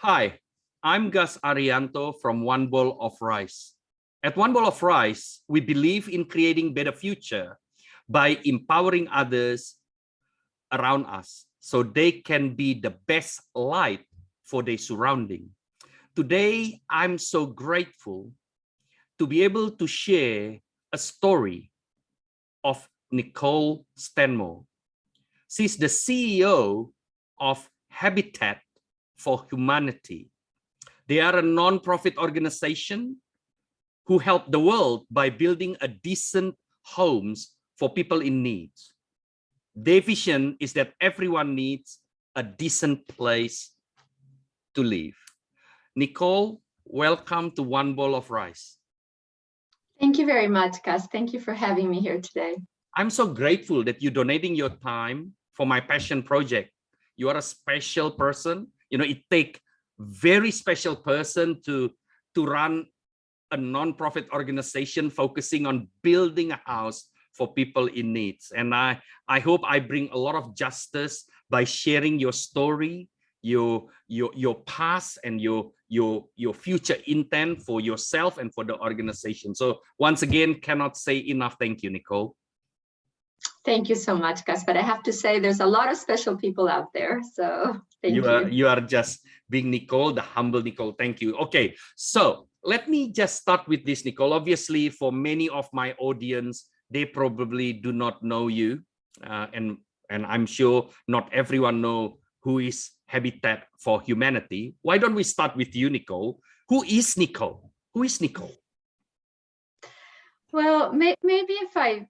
Hi, I'm Gus Arianto from One Bowl of Rice. At One Bowl of Rice, we believe in creating better future by empowering others around us so they can be the best light for their surrounding. Today, I'm so grateful to be able to share a story of Nicole Stanmore. She's the CEO of Habitat for Humanity. They are a non-profit organization who help the world by building a decent homes for people in need. Their vision is that everyone needs a decent place to live. Nicole, welcome to One Bowl of Rice. Thank you very much, Gus. Thank you for having me here today. I'm so grateful that you're donating your time for my passion project. You are a special person. You know, it takes very special person to run a non-profit organization focusing on building a house for people in needs. And I hope I bring a lot of justice by sharing your story, your past, and your future intent for yourself and for the organization. So once again, cannot say enough thank you, Nicole. Thank you so much, Gus. But I have to say, there's a lot of special people out there. So thank you. You are just being Nicole, the humble Nicole. Thank you. Okay, so let me just start with this, Nicole. Obviously, for many of my audience, they probably do not know you, and I'm sure not everyone know who is Habitat for Humanity. Why don't we start with you, Nicole? Who is Nicole? Who is Nicole? Well, maybe if I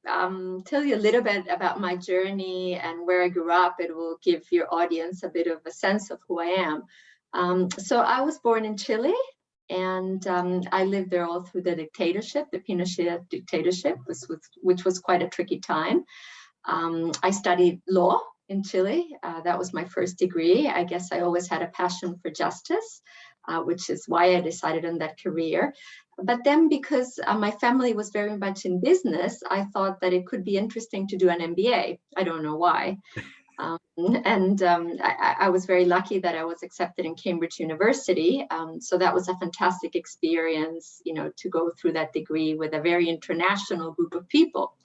tell you a little bit about my journey and where I grew up, it will give your audience a bit of a sense of who I am. So I was born in Chile, and I lived there all through the dictatorship, the Pinochet dictatorship, which was quite a tricky time. I studied law in Chile. That was my first degree. I guess I always had a passion for justice, which is why I decided on that career. But then because my family was very much in business, I thought that it could be interesting to do an MBA. I don't know why. I was very lucky that I was accepted in Cambridge University. So that was a fantastic experience, you know, to go through that degree with a very international group of people.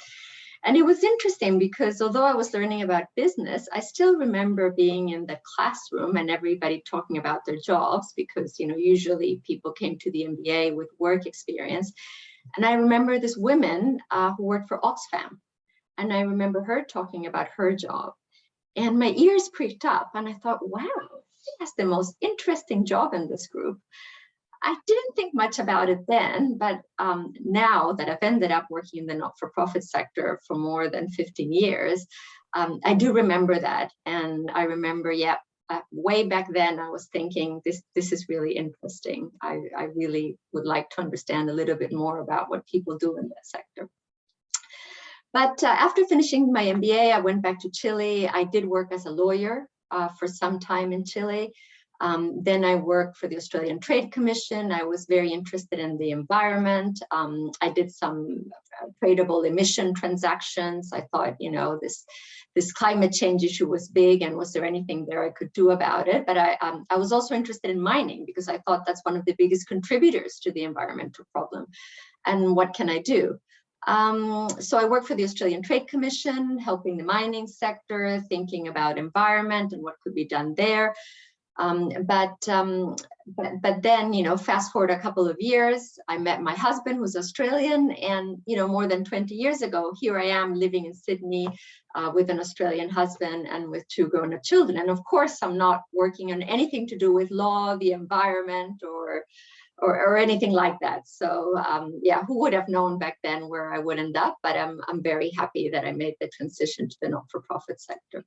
And it was interesting because although I was learning about business, I still remember being in the classroom and everybody talking about their jobs because, you know, usually people came to the MBA with work experience. And I remember this woman who worked for Oxfam. And I remember her talking about her job. And my ears pricked up and I thought, wow, she has the most interesting job in this group. I didn't think much about it then, but now that I've ended up working in the not-for-profit sector for more than 15 years, I do remember that. And I remember, way back then, I was thinking, this is really interesting. I really would like to understand a little bit more about what people do in that sector. But after finishing my MBA, I went back to Chile. I did work as a lawyer for some time in Chile. Then I worked for the Australian Trade Commission. I was very interested in the environment. I did some tradable emission transactions. I thought, you know, this climate change issue was big, and was there anything there I could do about it? But I was also interested in mining because I thought that's one of the biggest contributors to the environmental problem. And what can I do? So I worked for the Australian Trade Commission, helping the mining sector, thinking about environment and what could be done there. But then, you know, fast forward a couple of years, I met my husband, who's Australian, and, you know, more than 20 years ago, here I am living in Sydney with an Australian husband and with 2 grown-up children. And of course, I'm not working on anything to do with law, the environment, or anything like that. So yeah, who would have known back then where I would end up? But I'm very happy that I made the transition to the not-for-profit sector.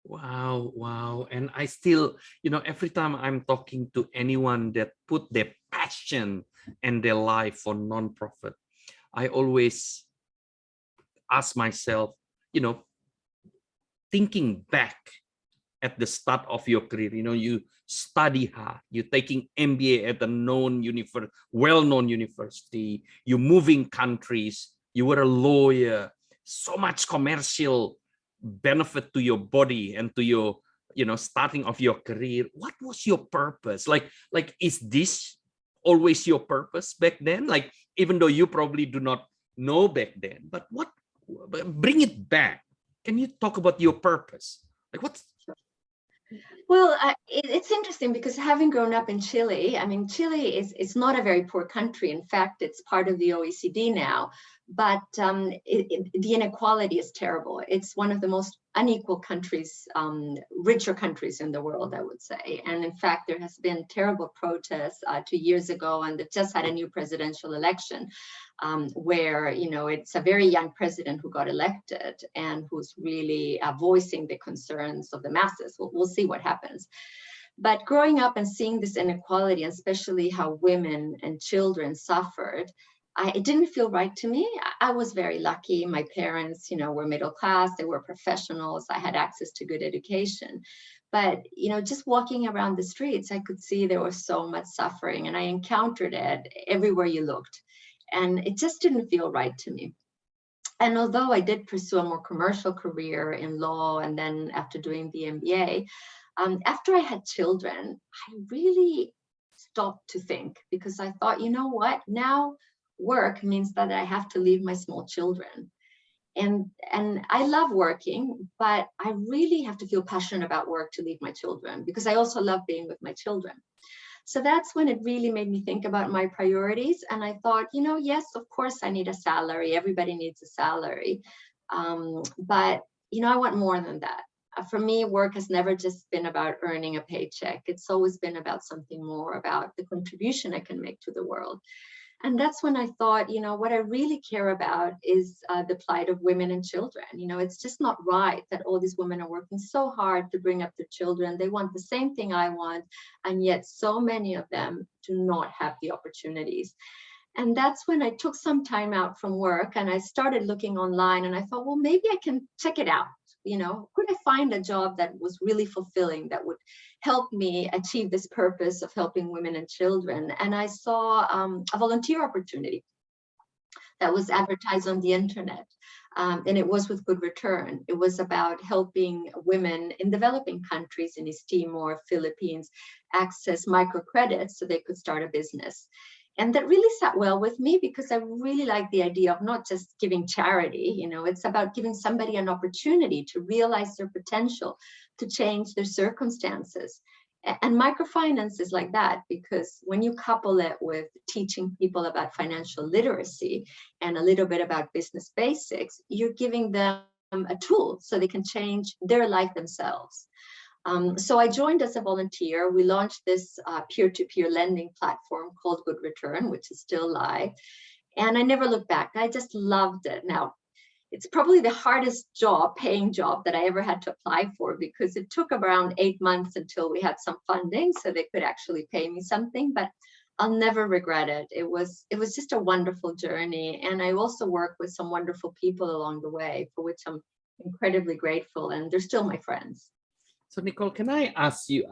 Wow. And I still, you know, every time I'm talking to anyone that put their passion and their life for nonprofit, I always ask myself, you know, thinking back at the start of your career, you know, you study hard, you're taking MBA at a well-known university, you're moving countries, you were a lawyer, so much commercial benefit to your body and to your starting of your career, what was your purpose? Like, is this always your purpose back then? Like, even though you probably do not know back then, but bring it back. Can you talk about your purpose? Like, what's... Well, it's interesting because having grown up in Chile, I mean, Chile is not a very poor country. In fact, it's part of the OECD now, but the inequality is terrible. It's one of the most unequal countries, richer countries in the world, I would say. And in fact, there has been terrible protests 2 years ago, and they just had a new presidential election where, it's a very young president who got elected and who's really voicing the concerns of the masses. We'll see what happens. But growing up and seeing this inequality, especially how women and children suffered, it didn't feel right to me. I was very lucky. My parents, were middle class. They were professionals. I had access to good education. But, just walking around the streets, I could see there was so much suffering, and I encountered it everywhere you looked. And it just didn't feel right to me. And although I did pursue a more commercial career in law, and then after doing the MBA, after I had children, I really stopped to think, because I thought, you know what, now work means that I have to leave my small children. And I love working, but I really have to feel passionate about work to leave my children, because I also love being with my children. So that's when it really made me think about my priorities. And I thought, yes, of course I need a salary. Everybody needs a salary. But, I want more than that. For me, work has never just been about earning a paycheck. It's always been about something more, about the contribution I can make to the world. And that's when I thought, what I really care about is the plight of women and children. It's just not right that all these women are working so hard to bring up their children. They want the same thing I want, and yet so many of them do not have the opportunities. And that's when I took some time out from work and I started looking online, and I thought, well, maybe I can check it out. Could I find a job that was really fulfilling, that would help me achieve this purpose of helping women and children? And I saw a volunteer opportunity that was advertised on the internet. And it was with good return. It was about helping women in developing countries in East Timor, Philippines, access microcredits so they could start a business. And that really sat well with me, because I really like the idea of not just giving charity. It's about giving somebody an opportunity to realize their potential, to change their circumstances. And microfinance is like that, because when you couple it with teaching people about financial literacy and a little bit about business basics, you're giving them a tool so they can change their life themselves. So I joined as a volunteer. We launched this peer-to-peer lending platform called Good Return, which is still live. And I never looked back. I just loved it. Now, it's probably the hardest paying job that I ever had to apply for, because it took around 8 months until we had some funding so they could actually pay me something. But I'll never regret it. It was just a wonderful journey. And I also worked with some wonderful people along the way, for which I'm incredibly grateful. And they're still my friends. So Nicole, can I ask you,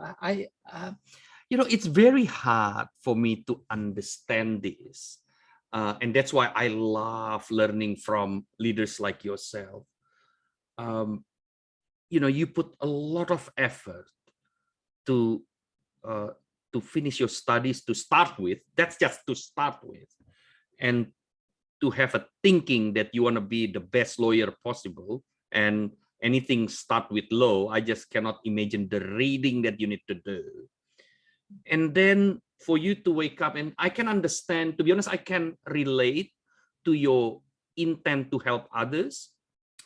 it's very hard for me to understand this. And that's why I love learning from leaders like yourself. You put a lot of effort to finish your studies to start with. That's just to start with. And to have a thinking that you want to be the best lawyer possible, and anything start with law, I just cannot imagine the reading that you need to do. And then for you to wake up, and I can understand, to be honest, I can relate to your intent to help others.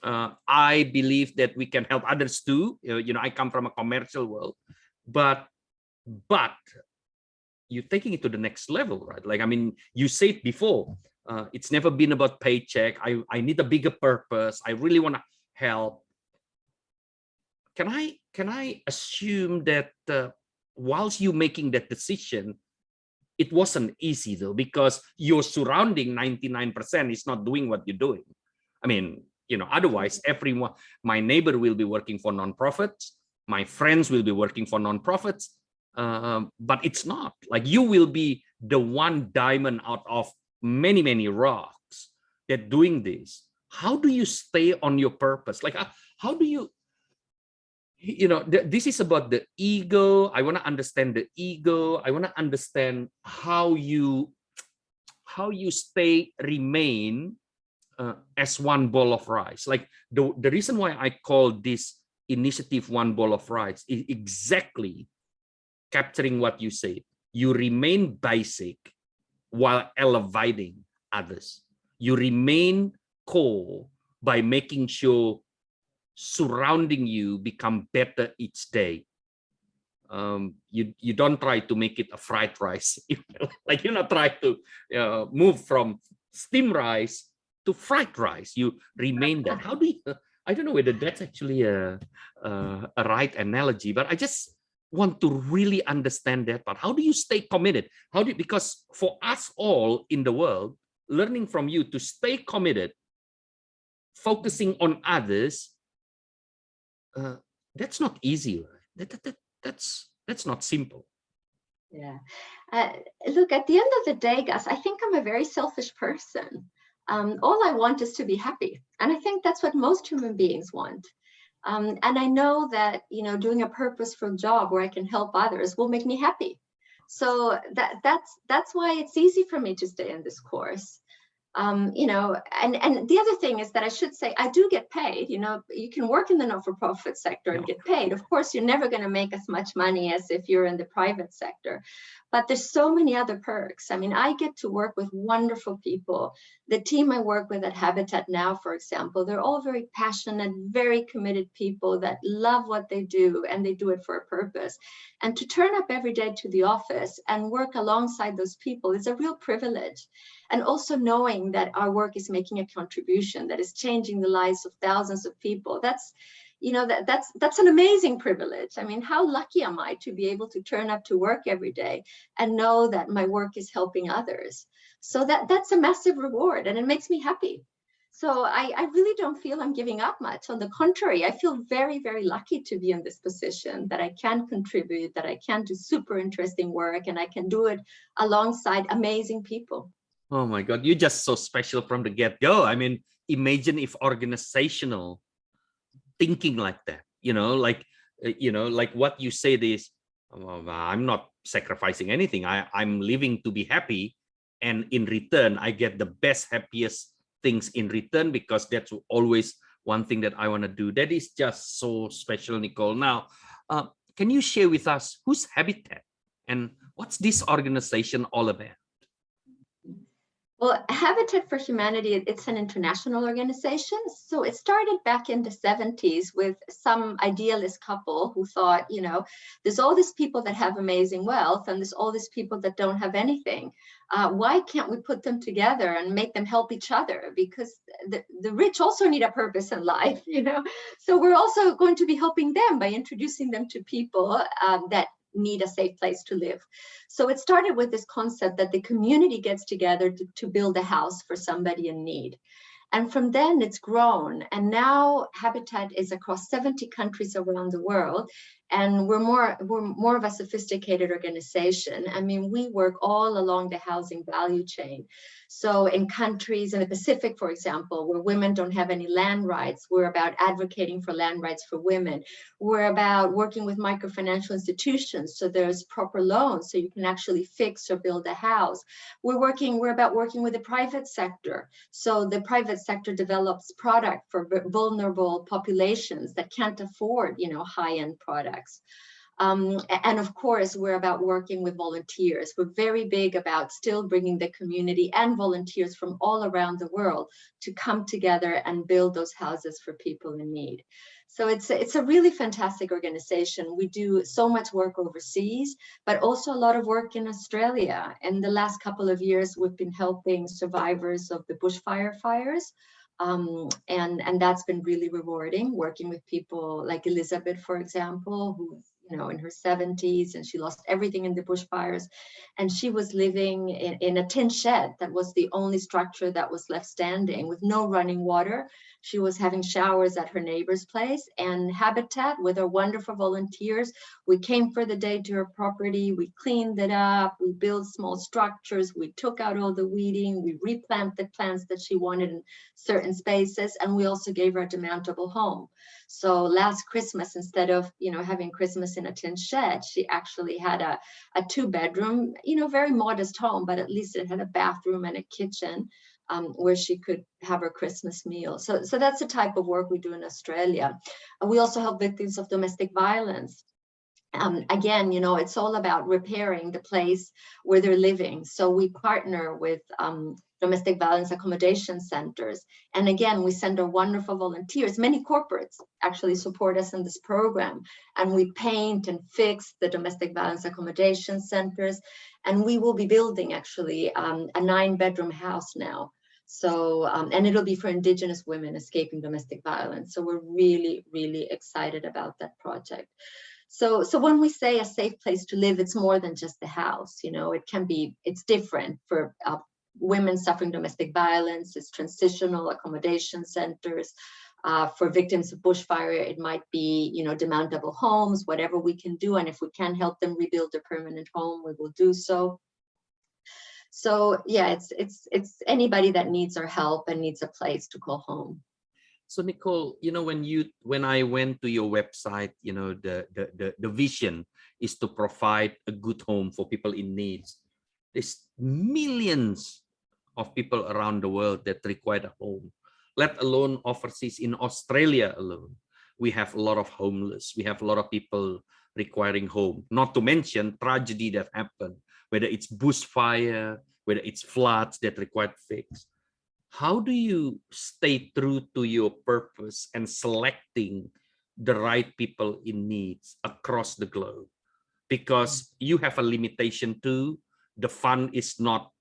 I believe that we can help others too. I come from a commercial world, but you're taking it to the next level, right? Like, I mean, you said before, it's never been about paycheck. I need a bigger purpose. I really want to help. Can I assume that whilst you making that decision, it wasn't easy though, because your surrounding 99% is not doing what you're doing? I mean, otherwise everyone, my neighbor will be working for nonprofits, my friends will be working for nonprofits, but it's not like you will be the one diamond out of many, many rocks that doing this. How do you stay on your purpose? Like, how do you, this is about the ego. I want to understand the ego. I want to understand how you remain as one bowl of rice. Like the reason why I call this initiative One Bowl of Rice is exactly capturing what you said. You remain basic while elevating others. You remain core by making sure surrounding you become better each day. You don't try to make it a fried rice. Like you're not trying to move from steamed rice to fried rice. You remain that. How do you, I don't know whether that's actually a right analogy, but I just want to really understand that part. How do you stay committed? Because for us all in the world, learning from you to stay committed, focusing on others, that's not easy, right? That's not simple. Yeah. Look, at the end of the day, Gus, I think I'm a very selfish person. All I want is to be happy. And I think that's what most human beings want. And I know that, doing a purposeful job where I can help others will make me happy. So that's why it's easy for me to stay in this course. And the other thing is that I should say, I do get paid. You can work in the not-for-profit sector and get paid. Of course, you're never going to make as much money as if you're in the private sector. But there's so many other perks. I mean, I get to work with wonderful people. The team I work with at Habitat now, for example, they're all very passionate, very committed people that love what they do, and they do it for a purpose. And to turn up every day to the office and work alongside those people is a real privilege. And also knowing that our work is making a contribution that is changing the lives of thousands of people. That's an amazing privilege. I mean, how lucky am I to be able to turn up to work every day and know that my work is helping others? So that's a massive reward, and it makes me happy. So I really don't feel I'm giving up much. On the contrary, I feel very, very lucky to be in this position, that I can contribute, that I can do super interesting work, and I can do it alongside amazing people. Oh my God, you're just so special from the get-go. I mean, imagine if organizational thinking like that, like what you said is, I'm not sacrificing anything. I'm living to be happy. And in return, I get the best, happiest things in return, because that's always one thing that I want to do. That is just so special, Nicole. Now, can you share with us who's Habitat and what's this organization all about? Well, Habitat for Humanity, it's an international organization. So it started back in the 70s with some idealist couple who thought, there's all these people that have amazing wealth, and there's all these people that don't have anything. Why can't we put them together and make them help each other? Because the rich also need a purpose in life, So we're also going to be helping them by introducing them to people that need a safe place to live. So it started with this concept that the community gets together to build a house for somebody in need. And from then it's grown. And now Habitat is across 70 countries around the world. And we're more of a sophisticated organization. I mean, we work all along the housing value chain. So in countries in the Pacific, for example, where women don't have any land rights, we're about advocating for land rights for women. We're about working with microfinancial institutions, so there's proper loans so you can actually fix or build a house. We're about working with the private sector. So the private sector develops product for vulnerable populations that can't afford, high-end products. And of course, we're about working with volunteers. We're very big about still bringing the community and volunteers from all around the world to come together and build those houses for people in need. So it's a really fantastic organization. We do so much work overseas, but also a lot of work in Australia. In the last couple of years, we've been helping survivors of the bushfire fires. And that's been really rewarding, working with people like Elizabeth, for example, who in her 70s, and she lost everything in the bushfires, and she was living in a tin shed that was the only structure that was left standing with no running water. She was having showers at her neighbor's place, and Habitat, with our wonderful volunteers, we came for the day to her property, we cleaned it up, we built small structures, we took out all the weeding, we replanted plants that she wanted in certain spaces, and we also gave her a demountable home. So last Christmas, instead of, you know, having Christmas in a tin shed, she actually had a 2-bedroom, you know, very modest home, but at least it had a bathroom and a kitchen where she could have her Christmas meal. So that's the type of work we do in Australia. We also help victims of domestic violence. Again, you know, it's all about repairing the place where they're living. So we partner with domestic violence accommodation centers. And again, we send our wonderful volunteers. Many corporates actually support us in this program. And we paint and fix the domestic violence accommodation centers. And we will be building actually a 9-bedroom house now. So, and it'll be for Indigenous women escaping domestic violence. So we're really, really excited about that project. So when we say a safe place to live, it's more than just the house. You know, it can be, it's different for women suffering domestic violence. It's transitional accommodation centers. For victims of bushfire, it might be, you know, demountable homes, whatever we can do. And if we can help them rebuild their permanent home, we will do so. So yeah, it's anybody that needs our help and needs a place to call home. So Nicole, you know, when I went to your website, you know, the vision is to provide a good home for people in need. There's millions of people around the world that require a home, let alone overseas. In Australia alone, we have a lot of homeless. We have a lot of people requiring home, not to mention tragedy that happened, whether it's bushfire, whether it's floods that require fix. How do you stay true to your purpose and selecting the right people in needs across the globe? Because you have a limitation too. The fund is not,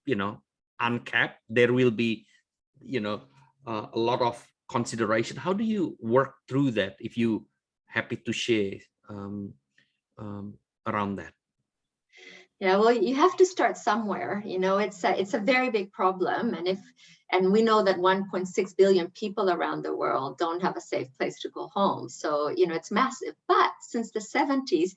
you know, uncapped. There will be, you know, a lot of consideration. How do you work through that, if you happy to share around that? Yeah, well, you have to start somewhere. You know, it's a very big problem, and we know that 1.6 billion people around the world don't have a safe place to go home. So, you know, it's massive. But since the 70s,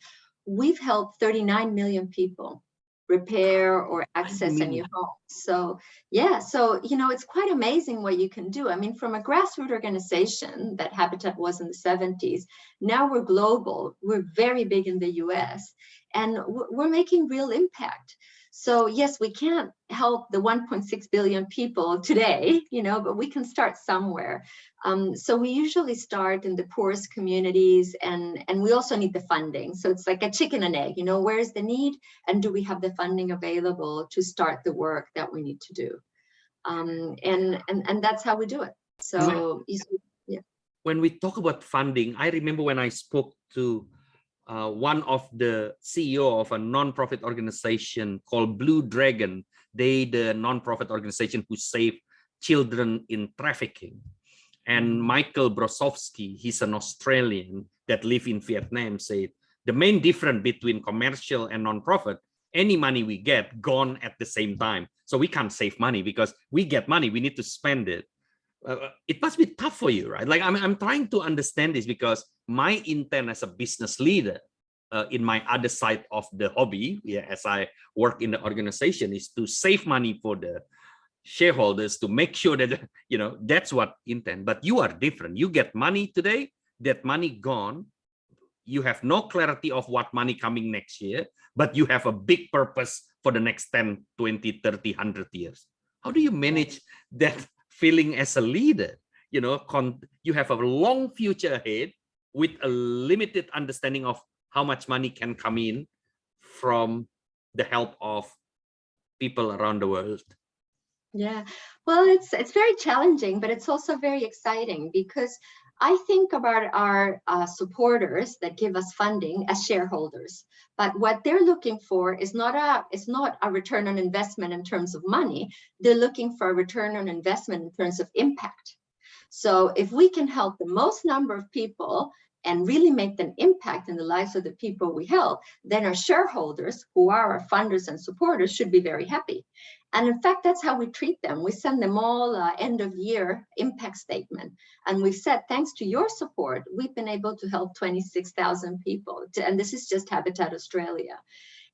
we've helped 39 million people repair or access a new home. So yeah, so, you know, it's quite amazing what you can do. I mean, from a grassroots organization that Habitat was in the 70s, now we're global. We're very big in the US, and we're making real impact. So yes, we can't help the 1.6 billion people today, you know, but we can start somewhere. So we usually start in the poorest communities, and we also need the funding. So it's like a chicken and egg, you know, where's the need, and do we have the funding available to start the work that we need to do? And that's how we do it. So yeah. When we talk about funding, I remember when I spoke to one of the CEO of a non-profit organization called Blue Dragon. They the non-profit organization who save children in trafficking. And Michael Brosowski, he's an Australian that live in Vietnam, said the main difference between commercial and non-profit, any money we get gone at the same time. So we can't save money because we get money, we need to spend it. It must be tough for you, right? Like I'm trying to understand this, because my intent as a business leader in my other side of the hobby, yeah, as I work in the organization, is to save money for the shareholders, to make sure that, you know, that's what intent. But you are different. You get money today, that money gone. You have no clarity of what money coming next year, but you have a big purpose for the next 10, 20, 30, 100 years. How do you manage that feeling as a leader? You know, you have a long future ahead with a limited understanding of how much money can come in from the help of people around the world. Yeah, well, it's very challenging, but it's also very exciting, because I think about our supporters that give us funding as shareholders, but what they're looking for is not a return on investment in terms of money. They're looking for a return on investment in terms of impact. So if we can help the most number of people and really make an impact in the lives of the people we help, then our shareholders, who are our funders and supporters, should be very happy. And in fact, that's how we treat them. We send them all end of year impact statement. And we've said, thanks to your support, we've been able to help 26,000 people. And this is just Habitat Australia.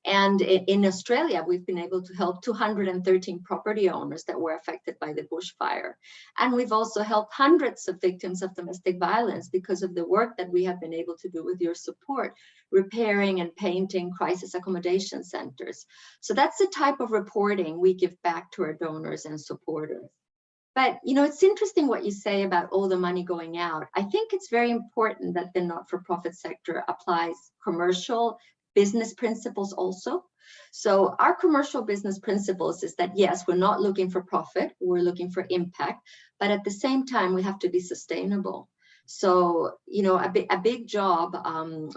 And in Australia, we've been able to help 213 property owners that were affected by the bushfire. And we've also helped hundreds of victims of domestic violence because of the work that we have been able to do with your support, repairing and painting crisis accommodation centers. So that's the type of reporting we give back to our donors and supporters. But, you know, it's interesting what you say about all the money going out. I think it's very important that the not-for-profit sector applies commercial business principles also. So our commercial business principles is that, yes, we're not looking for profit, we're looking for impact, but at the same time, we have to be sustainable. So, you know, a big job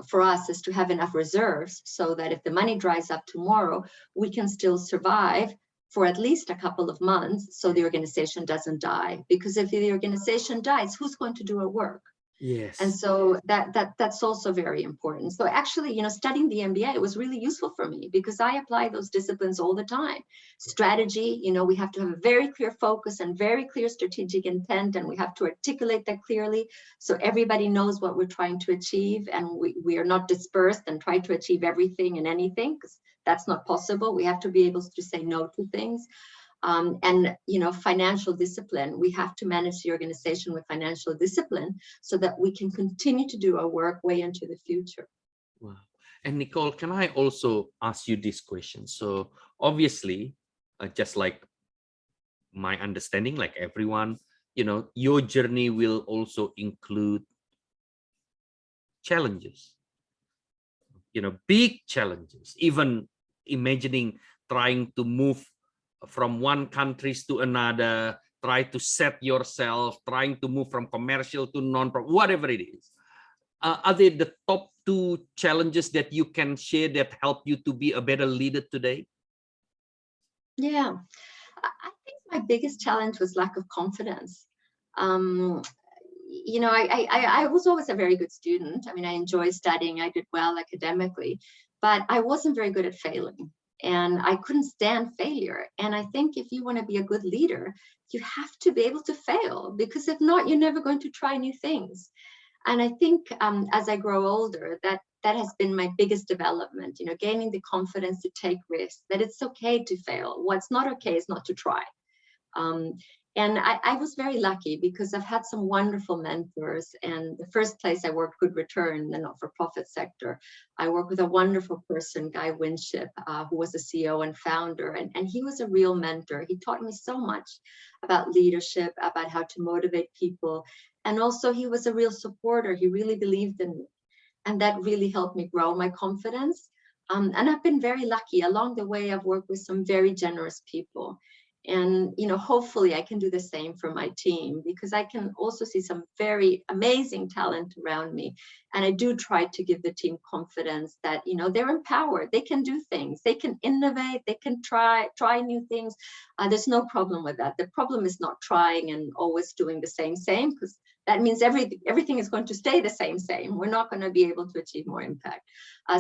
for us is to have enough reserves so that if the money dries up tomorrow, we can still survive for at least a couple of months so the organization doesn't die. Because if the organization dies, who's going to do our work? Yes. And so that's also very important. So actually, you know, studying the MBA was really useful for me because I apply those disciplines all the time. Strategy, you know, we have to have a very clear focus and very clear strategic intent, and we have to articulate that clearly so everybody knows what we're trying to achieve, and we are not dispersed and try to achieve everything and anything, because that's not possible. We have to be able to say no to things. And, you know, financial discipline, we have to manage the organization with financial discipline so that we can continue to do our work way into the future. Wow. And Nicole, can I also ask you this question? So obviously, just like my understanding, like everyone, you know, your journey will also include challenges, you know, big challenges, even imagining trying to move from one countries to another, try to set yourself, trying to move from commercial to non-profit, whatever it is. Are they the top two challenges that you can share that help you to be a better leader today? Yeah, I think my biggest challenge was lack of confidence. You know, I was always a very good student. I mean, I enjoyed studying, I did well academically, but I wasn't very good at failing. And I couldn't stand failure. And I think if you want to be a good leader, you have to be able to fail, because if not, you're never going to try new things. And I think as I grow older, that has been my biggest development, you know, gaining the confidence to take risks, that it's okay to fail. What's not okay is not to try. And I was very lucky because I've had some wonderful mentors. And the first place I worked, Good Return, the not-for-profit sector, I worked with a wonderful person, Guy Winship, who was a CEO and founder. And he was a real mentor. He taught me so much about leadership, about how to motivate people. And also he was a real supporter. He really believed in me. And that really helped me grow my confidence. And I've been very lucky. Along the way, I've worked with some very generous people. And, you know, hopefully I can do the same for my team, because I can also see some very amazing talent around me. And I do try to give the team confidence that, you know, they're empowered. They can do things. They can innovate. They can try new things. There's no problem with that. The problem is not trying and always doing the same, because that means everything is going to stay the same. We're not going to be able to achieve more impact.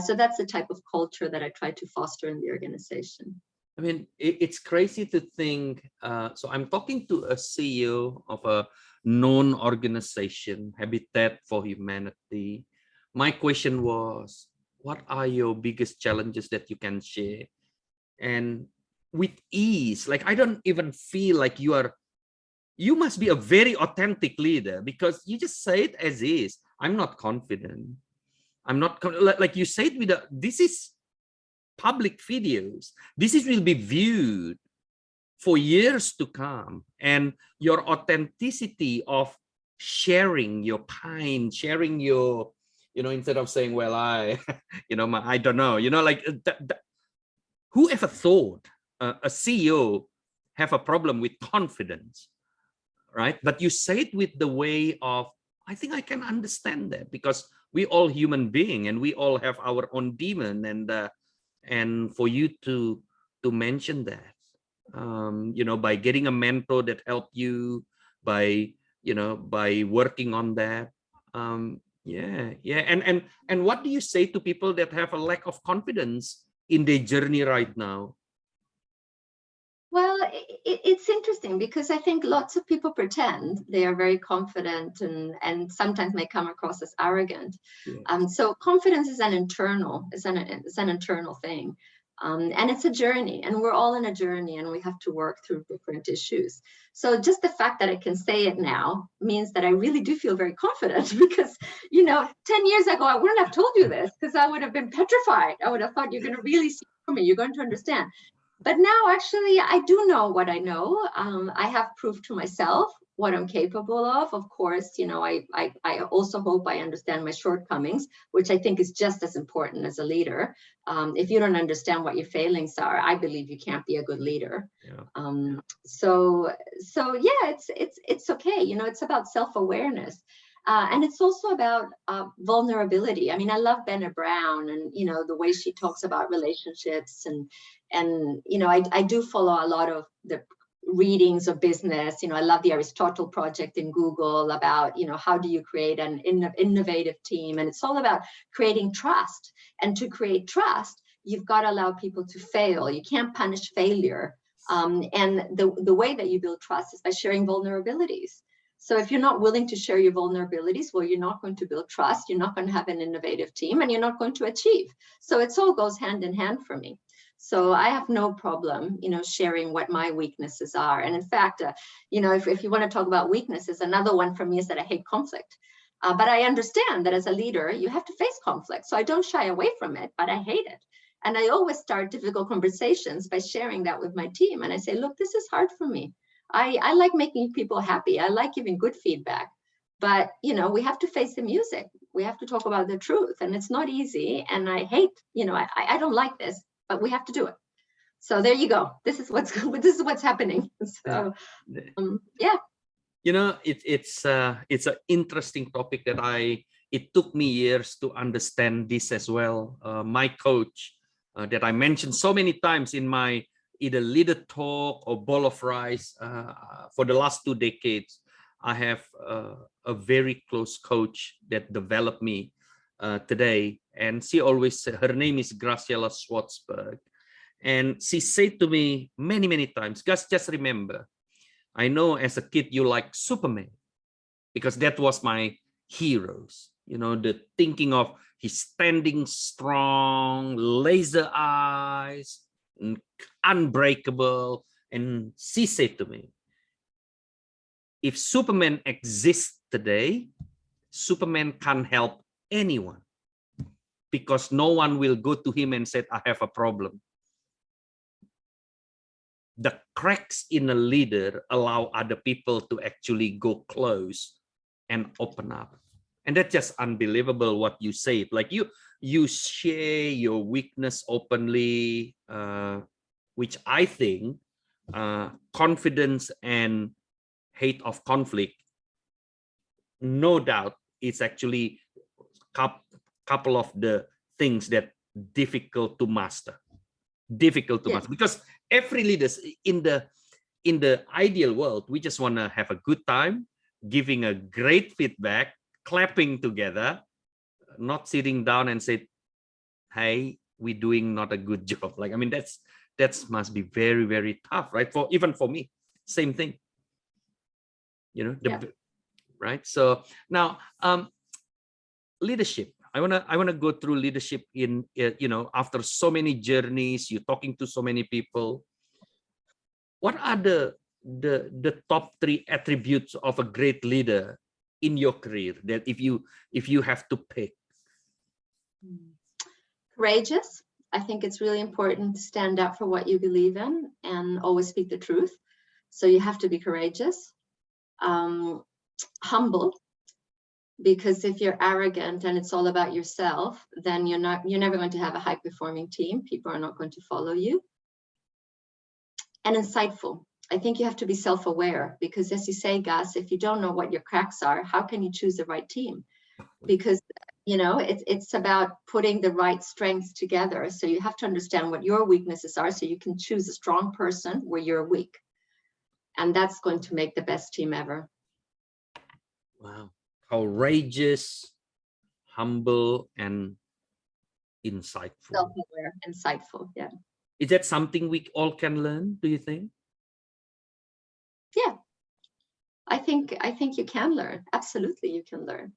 So that's the type of culture that I try to foster in the organization. I mean, it's crazy to think. So I'm talking to a CEO of a known organization, Habitat for Humanity. My question was, what are your biggest challenges that you can share? And with ease, like I don't even feel like you must be a very authentic leader, because you just say it as is. I'm not confident. I'm not like you said with this is public videos. This will be viewed for years to come, and your authenticity of sharing your pain, sharing your, you know, instead of saying, well, I, you know, I don't know, you know, like whoever thought a CEO have a problem with confidence, right? But you say it with the way of, I think I can understand that, because we all human being and we all have our own demon, and for you to mention that, you know, by getting a mentor that helped you, by, you know, by working on that, Yeah. And what do you say to people that have a lack of confidence in their journey right now? Well, it's interesting because I think lots of people pretend they are very confident and sometimes may come across as arrogant. Yeah. So confidence is an internal thing. And it's a journey, and we're all in a journey, and we have to work through different issues. So just the fact that I can say it now means that I really do feel very confident because, 10 years ago, I wouldn't have told you this because I would have been petrified. I would have thought you're going to really see me, you're going to understand. But now, actually, I do know what I know. I have proved to myself what I'm capable of. Of course, I also hope I understand my shortcomings, which I think is just as important as a leader. If you don't understand what your failings are, I believe you can't be a good leader. Yeah. So yeah, it's okay. It's about self-awareness. And it's also about vulnerability. I mean, I love Brené Brown and, the way she talks about relationships and I do follow a lot of the readings of business. I love the Aristotle project in Google about, how do you create an innovative team? And it's all about creating trust. And to create trust, you've got to allow people to fail. You can't punish failure. And the way that you build trust is by sharing vulnerabilities. So if you're not willing to share your vulnerabilities, well, you're not going to build trust, you're not going to have an innovative team, and you're not going to achieve. So it all goes hand in hand for me. So I have no problem, sharing what my weaknesses are. And in fact, if you want to talk about weaknesses, another one for me is that I hate conflict. But I understand that as a leader, you have to face conflict. So I don't shy away from it, but I hate it. And I always start difficult conversations by sharing that with my team. And I say, look, this is hard for me. I like making people happy. I like giving good feedback. But, we have to face the music. We have to talk about the truth. And it's not easy. And I hate, I don't like this, but we have to do it. So there you go. This is what's happening. So, yeah. It's an interesting topic that it took me years to understand this as well. My coach that I mentioned so many times in my either leader talk or bowl of rice for the last 2 decades, I have a very close coach that developed me today. And she always said, her name is Graciela Schwartzberg. And she said to me many, many times, Gus, just remember, I know as a kid you like Superman because that was my heroes. The thinking of he's standing strong, laser eyes, unbreakable. And she said to me, if Superman exists today, Superman can't help anyone because no one will go to him and say, I have a problem. The cracks in a leader allow other people to actually go close and open up. And that's just unbelievable what you say. Like you share your weakness openly, which I think confidence and hate of conflict, no doubt, it's actually couple of the things that difficult to master. Because every leader in the ideal world, we just want to have a good time, giving a great feedback, clapping together, not sitting down and say, hey, we're doing not a good job. Like, I mean, that must be very, very tough, right? Even for me, same thing. Right? So now leadership. I wanna go through leadership in after so many journeys, you're talking to so many people. What are the top 3 attributes of a great leader in your career that if you have to pick? Courageous. I think it's really important to stand up for what you believe in and always speak the truth. So you have to be courageous. Humble, because if you're arrogant and it's all about yourself, then you're never going to have a high performing team. People are not going to follow you. And insightful. I think you have to be self-aware because, as you say, Gus, if you don't know what your cracks are, how can you choose the right team? Because it's about putting the right strengths together. So you have to understand what your weaknesses are so you can choose a strong person where you're weak. And that's going to make the best team ever. Wow. Courageous, humble, and insightful. Self-aware, insightful. Yeah. Is that something we all can learn, do you think? Yeah. I think you can learn. Absolutely, you can learn.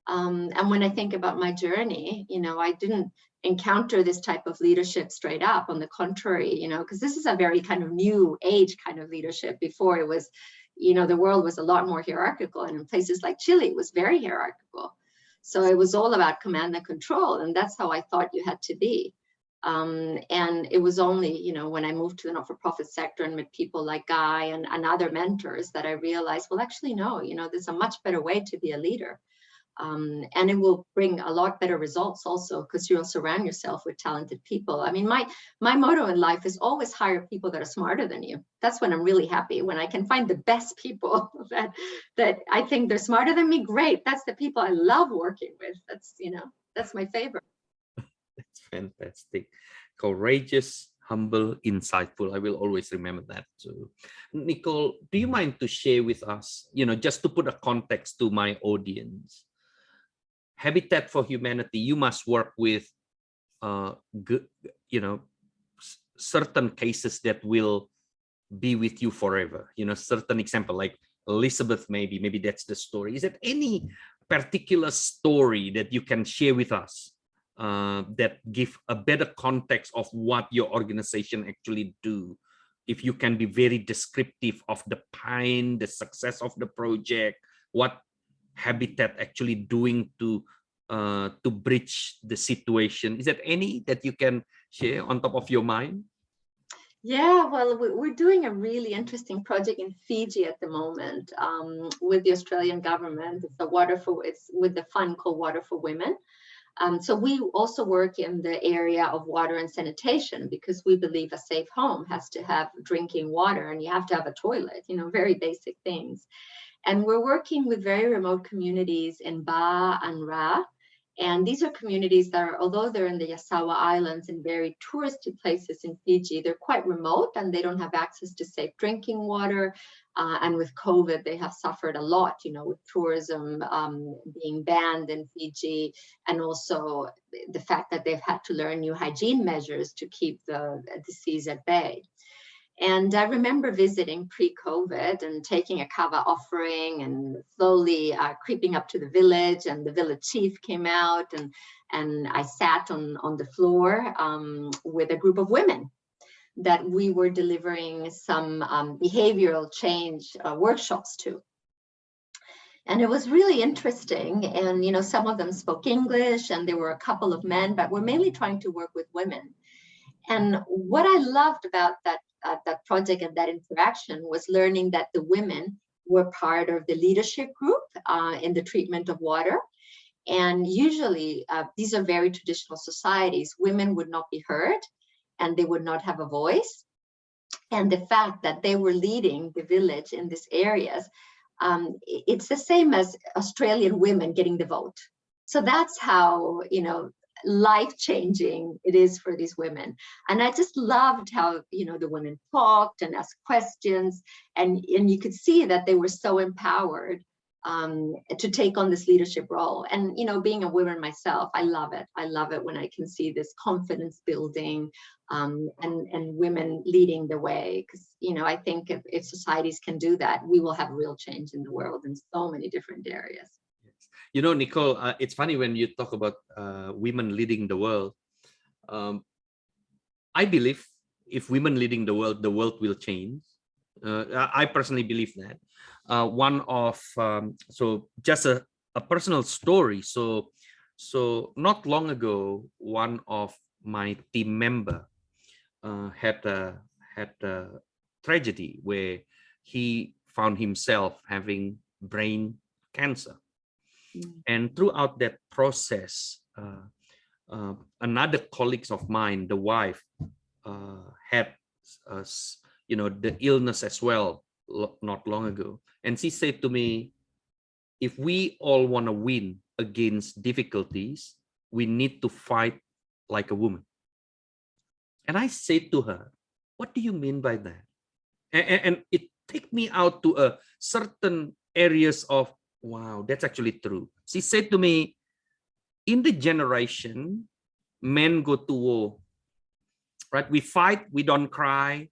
And when I think about my journey, I didn't encounter this type of leadership straight up. On the contrary, because this is a very kind of new age kind of leadership. Before it was, the world was a lot more hierarchical, and in places like Chile, it was very hierarchical. So it was all about command and control, and that's how I thought you had to be. And it was only, when I moved to the not-for-profit sector and met people like Guy and other mentors that I realized, well, actually, no, there's a much better way to be a leader. And it will bring a lot better results also, because you'll surround yourself with talented people. I mean, my motto in life is always hire people that are smarter than you. That's when I'm really happy, when I can find the best people that I think they're smarter than me. Great. That's the people I love working with. That's my favorite. That's fantastic. Courageous, humble, insightful. I will always remember that too. Nicole, do you mind to share with us, just to put a context to my audience? Habitat for Humanity, you must work with, certain cases that will be with you forever. Certain example, like Elizabeth, maybe that's the story. Is there any particular story that you can share with us that give a better context of what your organization actually do? If you can be very descriptive of the the success of the project, what Habitat actually doing to bridge the situation. Is there any that you can share on top of your mind? Yeah, well, we're doing a really interesting project in Fiji at the moment with the Australian government. It's with the fund called Water for Women. So we also work in the area of water and sanitation, because we believe a safe home has to have drinking water, and you have to have a toilet, very basic things. And we're working with very remote communities in Ba and Ra. And these are communities that are, although they're in the Yasawa Islands and very touristy places in Fiji, they're quite remote and they don't have access to safe drinking water. And with COVID, they have suffered a lot, with tourism being banned in Fiji, and also the fact that they've had to learn new hygiene measures to keep the disease at bay. And I remember visiting pre-COVID and taking a kava offering and slowly creeping up to the village, and the village chief came out, and I sat on the floor with a group of women that we were delivering some behavioral change workshops to. And it was really interesting. And, some of them spoke English, and there were a couple of men, but we're mainly trying to work with women. And what I loved about that project and that interaction was learning that the women were part of the leadership group in the treatment of water. And usually these are very traditional societies. Women would not be heard and they would not have a voice. And the fact that they were leading the village in these areas, it's the same as Australian women getting the vote. So that's how, life-changing it is for these women. And I just loved how, the women talked and asked questions, and you could see that they were so empowered to take on this leadership role. And, being a woman myself, I love it. I love it when I can see this confidence building and women leading the way. Because, I think if societies can do that, we will have real change in the world in so many different areas. Nicole, it's funny when you talk about women leading the world. I believe if women leading the world will change. I personally believe that. So just a personal story. So not long ago, one of my team member had a tragedy where he found himself having brain cancer. And throughout that process, another colleague of mine, the wife, had the illness as well not long ago. And she said to me, if we all want to win against difficulties, we need to fight like a woman. And I said to her, what do you mean by that? And it took me out to a certain areas of, wow, that's actually true. She said to me, in the generation, men go to war, right? We fight, we don't cry.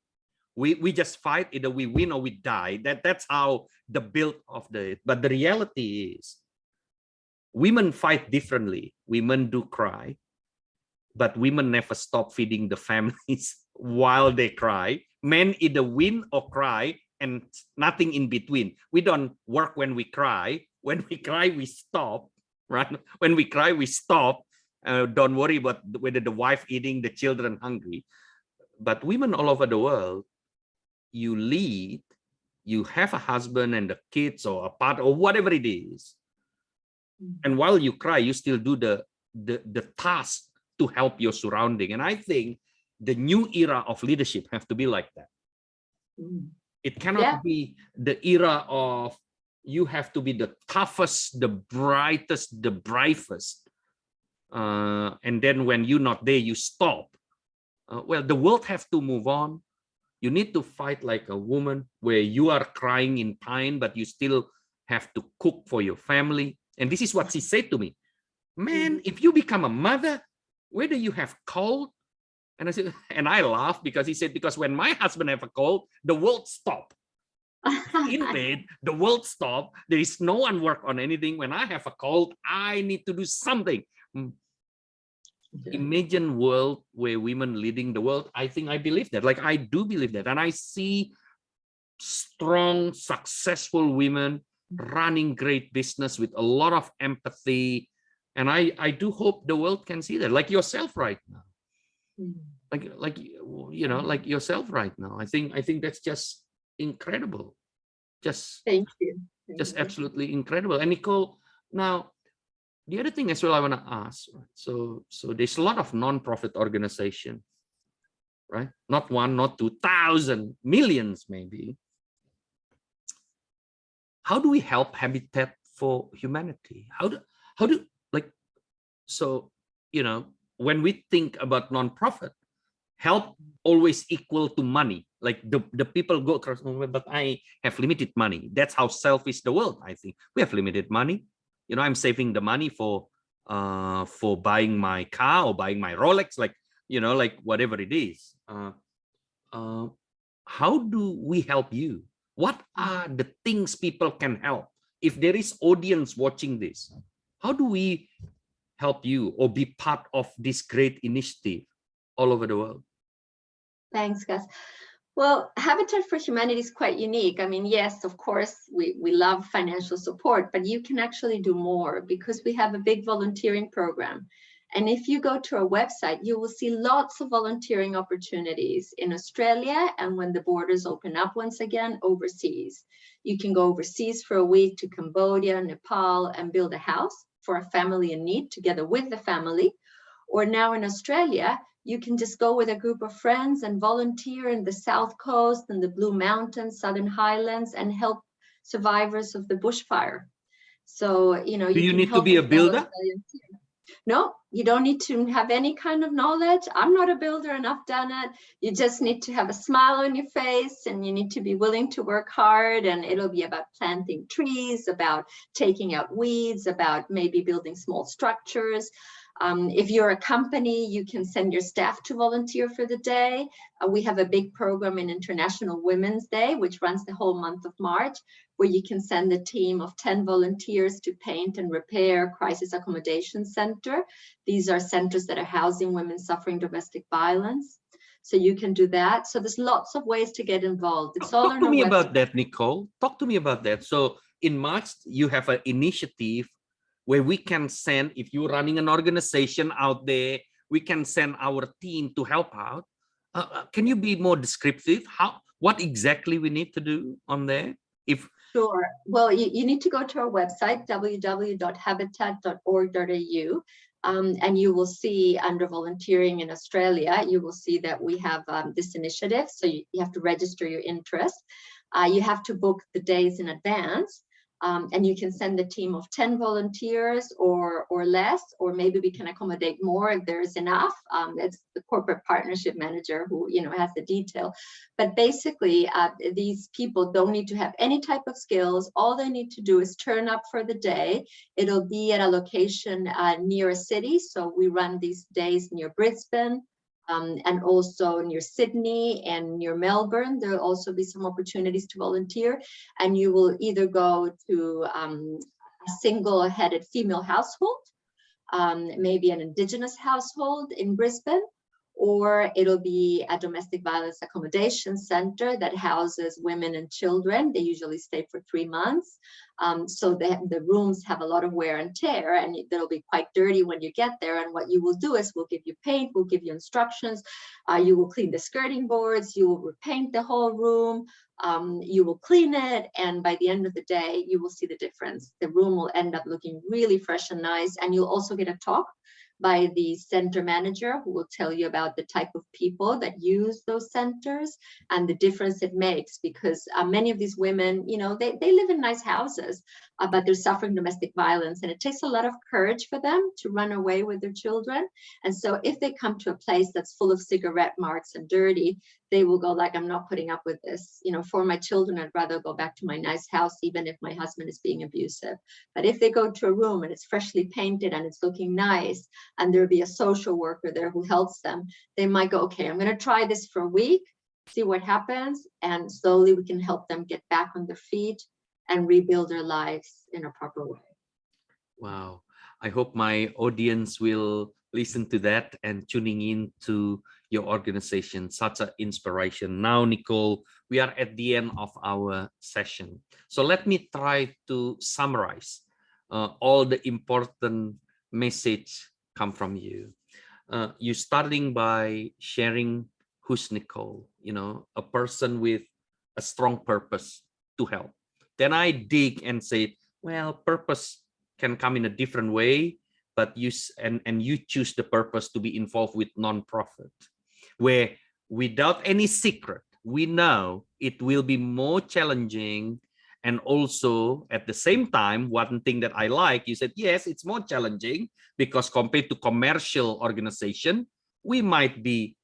We just fight, either we win or we die. That's how the build of the, but the reality is women fight differently. Women do cry, but women never stop feeding the families while they cry. Men either win or cry and nothing in between. We don't work when we cry. When we cry, we stop, right? When we cry, we stop. Don't worry about whether the wife eating, the children hungry. But women all over the world, you lead, you have a husband and the kids or a partner or whatever it is. And while you cry, you still do the task to help your surrounding. And I think the new era of leadership have to be like that. It cannot be the era of you have to be the toughest, the brightest, the bravest. And then when you're not there, you stop. Well, the world have to move on. You need to fight like a woman where you are crying in pain, but you still have to cook for your family. And this is what she said to me. Man, if you become a mother, whether you have cold, and I said, and I laughed because he said, because when my husband have a cold, the world stop. In bed, the world stop. There is no one work on anything. When I have a cold, I need to do something. Imagine world where women leading the world. I think I believe that. Like I do believe that, and I see strong, successful women running great business with a lot of empathy. And I do hope the world can see that, like yourself right now. Like you know, like yourself right now. I think that's just incredible. Just thank you. Just absolutely incredible. And Nicole, now the other thing as well I want to ask, right? So there's a lot of non-profit organization, right? Not one, not 2,000, millions maybe. How do we help Habitat for Humanity? How do like, so, you know, when we think about non-profit, help always equal to money. Like the people go across, but I have limited money. That's how selfish the world, I think. We have limited money. You know, I'm saving the money for buying my car or buying my Rolex, like, you know, like whatever it is. How do we help you? What are the things people can help? If there is audience watching this, how do we help you or be part of this great initiative all over the world? Thanks, Gus. Well, Habitat for Humanity is quite unique. I mean, yes, of course, we love financial support, but you can actually do more because we have a big volunteering program. And if you go to our website, you will see lots of volunteering opportunities in Australia, and when the borders open up once again, overseas. You can go overseas for a week to Cambodia, Nepal, and build a house for a family in need together with the family. Or now in Australia, you can just go with a group of friends and volunteer in the South Coast and the Blue Mountains, Southern Highlands, and help survivors of the bushfire. So, you know, do you need to be a builder? No, you don't need to have any kind of knowledge. I'm not a builder and I've done it. You just need to have a smile on your face and you need to be willing to work hard, and it'll be about planting trees, about taking out weeds, about maybe building small structures. If you're a company, you can send your staff to volunteer for the day. We have a big program in International Women's Day, which runs the whole month of March, where you can send a team of 10 volunteers to paint and repair crisis accommodation center. These are centers that are housing women suffering domestic violence. So you can do that. So there's lots of ways to get involved. It's all Talk to me about that, Nicole. Talk to me about that. So in March, you have an initiative where we can send, if you're running an organization out there, we can send our team to help out. Can you be more descriptive? What exactly we need to do on there? Sure. Well, you need to go to our website, www.habitat.org.au, and you will see under volunteering in Australia, you will see that we have this initiative. So you have to register your interest. You have to book the days in advance. And you can send a team of 10 volunteers or less, or maybe we can accommodate more if there's enough. That's the corporate partnership manager who, you know, has the detail. But basically, these people don't need to have any type of skills. All they need to do is turn up for the day. It'll be at a location near a city. So we run these days near Brisbane, and also near Sydney and near Melbourne. There'll also be some opportunities to volunteer, and you will either go to a single-headed female household, maybe an Indigenous household in Brisbane, or it'll be a domestic violence accommodation center that houses women and children. They usually stay for 3 months. So the rooms have a lot of wear and tear, and they'll be quite dirty when you get there. And what you will do is we'll give you paint, we'll give you instructions. You will clean the skirting boards, you will repaint the whole room, you will clean it, and by the end of the day, you will see the difference. The room will end up looking really fresh and nice, and you'll also get a talk by the center manager who will tell you about the type of people that use those centers and the difference it makes, because many of these women, you know, they live in nice houses, but they're suffering domestic violence, and it takes a lot of courage for them to run away with their children. And so if they come to a place that's full of cigarette marks and dirty, they will go like, I'm not putting up with this. You know, for my children, I'd rather go back to my nice house, even if my husband is being abusive. But if they go to a room and it's freshly painted and it's looking nice, and there'll be a social worker there who helps them, they might go, okay, I'm going to try this for a week, see what happens, and slowly we can help them get back on their feet and rebuild their lives in a proper way. Wow. I hope my audience will listen to that and tuning in to your organization. Such an inspiration. Now, Nicole, we are at the end of our session. So let me try to summarize all the important message come from you. You starting by sharing who's Nicole, you know, a person with a strong purpose to help. Then I dig and say, well, purpose can come in a different way, but you choose the purpose to be involved with nonprofit, where without any secret, we know it will be more challenging. And also at the same time, one thing that I like, you said, yes, it's more challenging because compared to commercial organization, we might be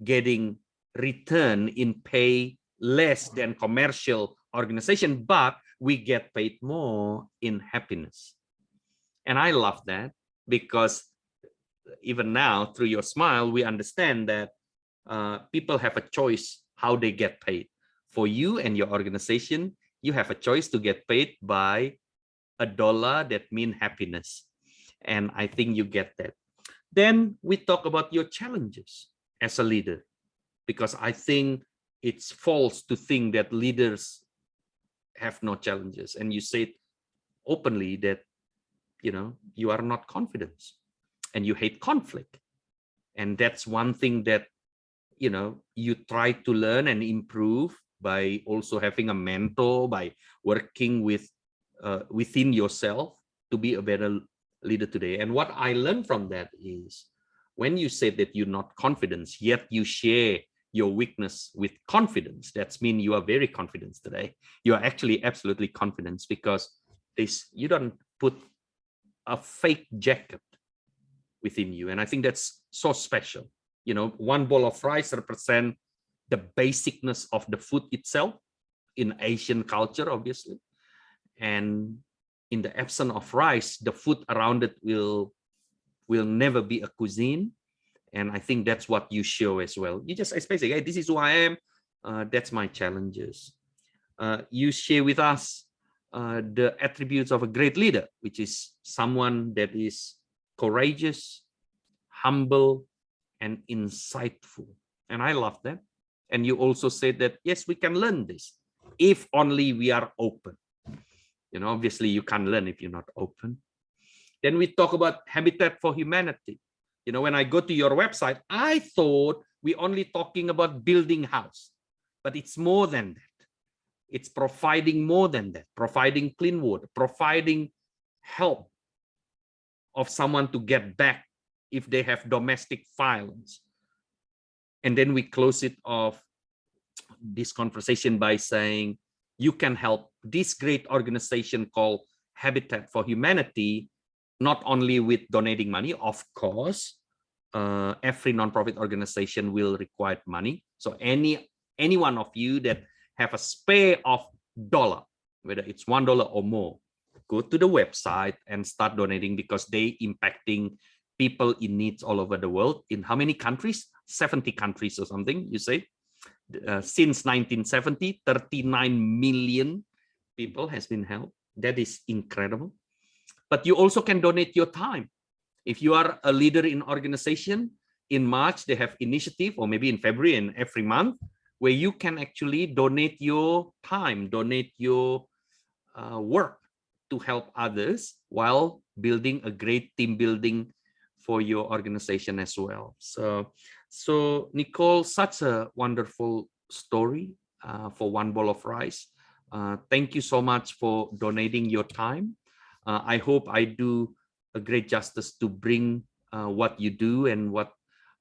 getting return in pay less than commercial organization, but we get paid more in happiness. And I love that, because even now through your smile, we understand that people have a choice how they get paid. For you and your organization, you have a choice to get paid by $1 that means happiness. And I think you get that. Then we talk about your challenges as a leader, because I think it's false to think that leaders have no challenges. And you said openly that, you know, you are not confident and you hate conflict. And that's one thing that, you know, you try to learn and improve by also having a mentor, by working with within yourself to be a better leader today. And what I learned from that is when you said that you're not confident, yet you share your weakness with confidence, that means you are very confident today. You are actually absolutely confident, because you don't put a fake jacket within you. And I think that's so special. You know, one bowl of rice represents the basicness of the food itself in Asian culture, obviously. And in the absence of rice, the food around it will never be a cuisine. And I think that's what you show as well. You just basically, hey, this is who I am. That's my challenges. You share with us the attributes of a great leader, which is someone that is courageous, humble, and insightful. And I love that. And you also said that, yes, we can learn this if only we are open. You know, obviously you can't learn if you're not open. Then we talk about Habitat for Humanity. You know, when I go to your website, I thought we're only talking about building house, but it's more than that. It's providing more than that, providing clean water, providing help of someone to get back if they have domestic violence. And then we close it off this conversation by saying you can help this great organization called Habitat for Humanity, not only with donating money, of course, every nonprofit organization will require money. So any one of you that have a spare of $1, whether it's $1 or more, go to the website and start donating, because they impacting people in needs all over the world. In how many countries? 70 countries or something, you say? Since 1970, 39 million people has been helped. That is incredible. But you also can donate your time. If you are a leader in organization, in March, they have initiative, or maybe in February and every month, where you can actually donate your time, donate your work to help others while building a great team building for your organization as well. So Nicole, such a wonderful story for One Bowl of Rice. Thank you so much for donating your time. I hope I do a great justice to bring what you do and what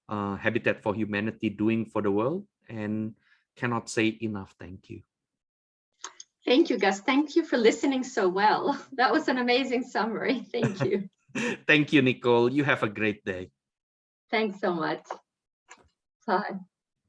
Habitat for Humanity doing for the world, and cannot say enough thank you. Thank you, Gus. Thank you for listening so well. That was an amazing summary. Thank you. Thank you, Nicole. You have a great day. Thanks so much. Bye.